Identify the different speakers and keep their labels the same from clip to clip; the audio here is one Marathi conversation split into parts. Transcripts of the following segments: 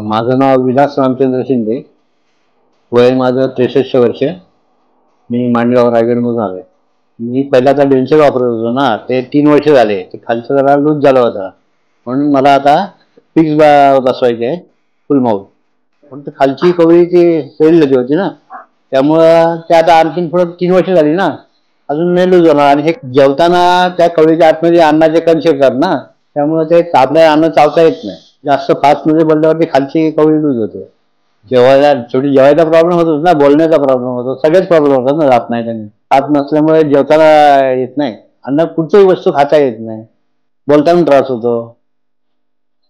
Speaker 1: माझं नाव विलास रामचंद्र शिंदे. वय माझं 63 वर्ष. मी मांडगाव रायगडमधून आलोय. मी पहिल्यांदा डेन्सर वापरत होतो ना, ते 3 वर्ष झाले. ते खालचं जरा लूज झाला होता, म्हणून मला आता फिक्स बसवायचे आहे, फुल माऊथ. पण ते खालची कवळी ती फेल झाली होती ना, त्यामुळं ते आता आणखीन पुढं 3 वर्ष झाली ना, अजून नाही लूज होणार. आणि हे जेवताना त्या कवळीच्या आतमध्ये अन्नाचे कण शिरतात ना, त्यामुळे ते आपल्याला अन्न चावता येत नाही. जास्त फास्ट मध्ये बोलल्यावरती खालची कवळी लूज होते. जेवायला शेवटी जेवायचा प्रॉब्लेम होतो ना, बोलण्याचा प्रॉब्लेम होतो, सगळेच प्रॉब्लेम होतात ना जात नाही त्यांनी. हात नसल्यामुळे जेवताना येत नाही, अन्न कुठचीही वस्तू खाता येत नाही, बोलताना त्रास होतो,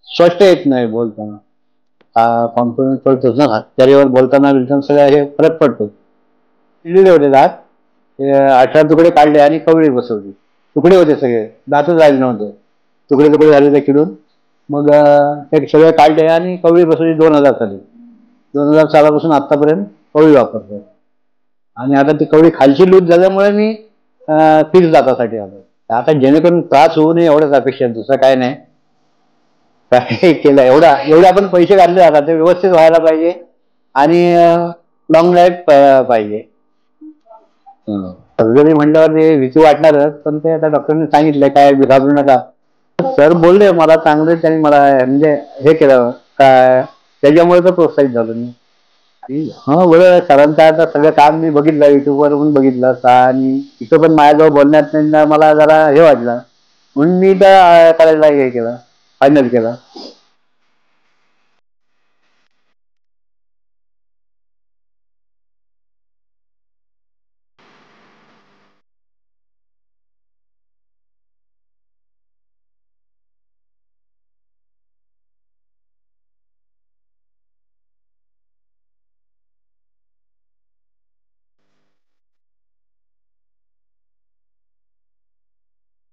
Speaker 1: स्पष्ट येत नाही बोलताना. हा कॉन्फिडन्स पडतोच ना, शरीरावर बोलताना बिलताना सगळं हे फरक पडतो. किडलेले होते दात, 18 तुकडे काढले आणि कवळी बसवली. तुकडे होते सगळे, दातच राहिले नव्हते, तुकडे तुकडे झाले ते किडून. मग ते सगळे काढले आणि कवळी बसवली 2000 साली. 2000 सालापासून आतापर्यंत कवळी वापरतो. आणि आता ती कवळी खालची लूज झाल्यामुळे मी फिक्स दातासाठी आलो. आता जेणेकरून त्रास होऊ नये एवढंच अपेक्षा, दुसरं काय नाही. काय केलं एवढे आपण पैसे घातले जातात, ते व्यवस्थित व्हायला पाहिजे आणि लॉंग लाईफ पाहिजे. सर्जरी म्हटल्यावर ते भीती वाटणारच, पण ते आता डॉक्टरने सांगितलं काय घाबरू नका. सर बोलले मला चांगले, त्यांनी मला म्हणजे हे केलं काय, त्याच्यामुळे तर प्रोत्साहित झालो मी. हा बरोबर. सरांचं आता सगळं काम मी बघितलं, युट्यूबवर पण बघितलं आणि इथं पण माझ्याजवळ बोलण्यात त्यांना मला जरा हे वाटलं, म्हणून मी तर करायला हे केलं, फायनल केलं.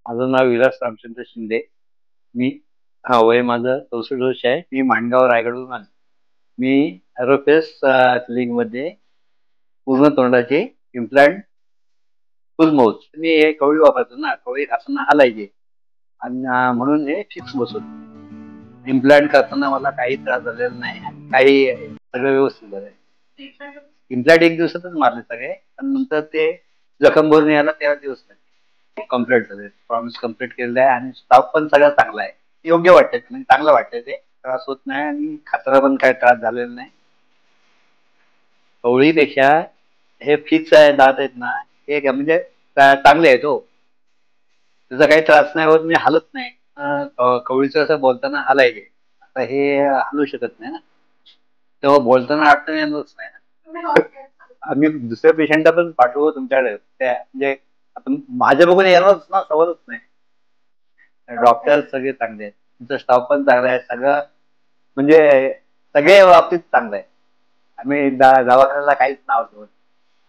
Speaker 1: माझं नाव विलास रामचंद्र शिंदे. मी वय माझं 64 वर्ष आहे. मी माणगाव रायगडवरून आलो. मी एरोफेस क्लिनिक मध्ये पूर्ण तोंडाचे इम्प्लांट फुल माउथ. मी हे कवळी वापरतो ना, कवळी खाताना हलायची आणि म्हणून हे फिक्स बसवतो. इम्प्लांट करताना मला काही त्रास झालेला नाही, काही सगळं व्यवस्थित झालंय. इम्प्लांट 1 दिवसातच मारले सगळे, आणि नंतर ते जखम भरून यायला 13 दिवस लागले. कम्प्लीट झाले, प्रॉमिस कम्प्लीट केलेलं आहे आणि स्टाफ पण सगळा चांगला आहे. योग्य वाटतंय, म्हणजे चांगलं वाटतंय, ते त्रास होत नाही आणि खाताना पण काही त्रास झालेला नाही. कवळीपेक्षा हे फिक्स आहे दात आहेत ना, हे म्हणजे चांगले आहेत हो. त्याचा काही त्रास नाही होत, मी हलत नाही. कवळीचं असं बोलताना हलायचे, आता हे हलू शकत नाही ना, तेव्हा बोलताना अडचण येणारच नाही. आम्ही दुसऱ्या पेशंटला पण पाठवू तुमच्याकडे, त्या म्हणजे आपण माझ्या बघून येणारच ना, सवलच नाही. डॉक्टर सगळे चांगले आहेत, तुमचा स्टाफ पण चांगला आहे, सगळं म्हणजे सगळे बाबतीत चांगलं आहे. आम्ही दवाखान्याला काहीच नाव ठेवत,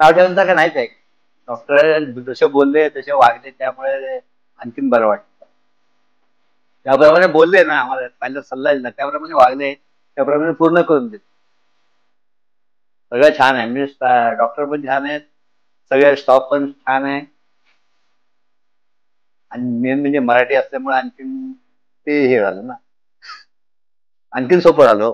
Speaker 1: नाव ठेवण्याचं का नाहीच आहे. डॉक्टर जसे बोलले तसे वागले, त्यामुळे आणखीन बरं वाटतं. त्याप्रमाणे बोलले ना, आम्हाला पहिला सल्ला दिला त्याप्रमाणे वागले, त्याप्रमाणे पूर्ण करून देत. सगळं छान आहे, म्हणजे डॉक्टर पण छान आहेत, सगळे स्टाफ पण छान आहे, आणि मेन म्हणजे मराठी असल्यामुळे आणखीन ते हे झालं ना, आणखीन सोपं झालं.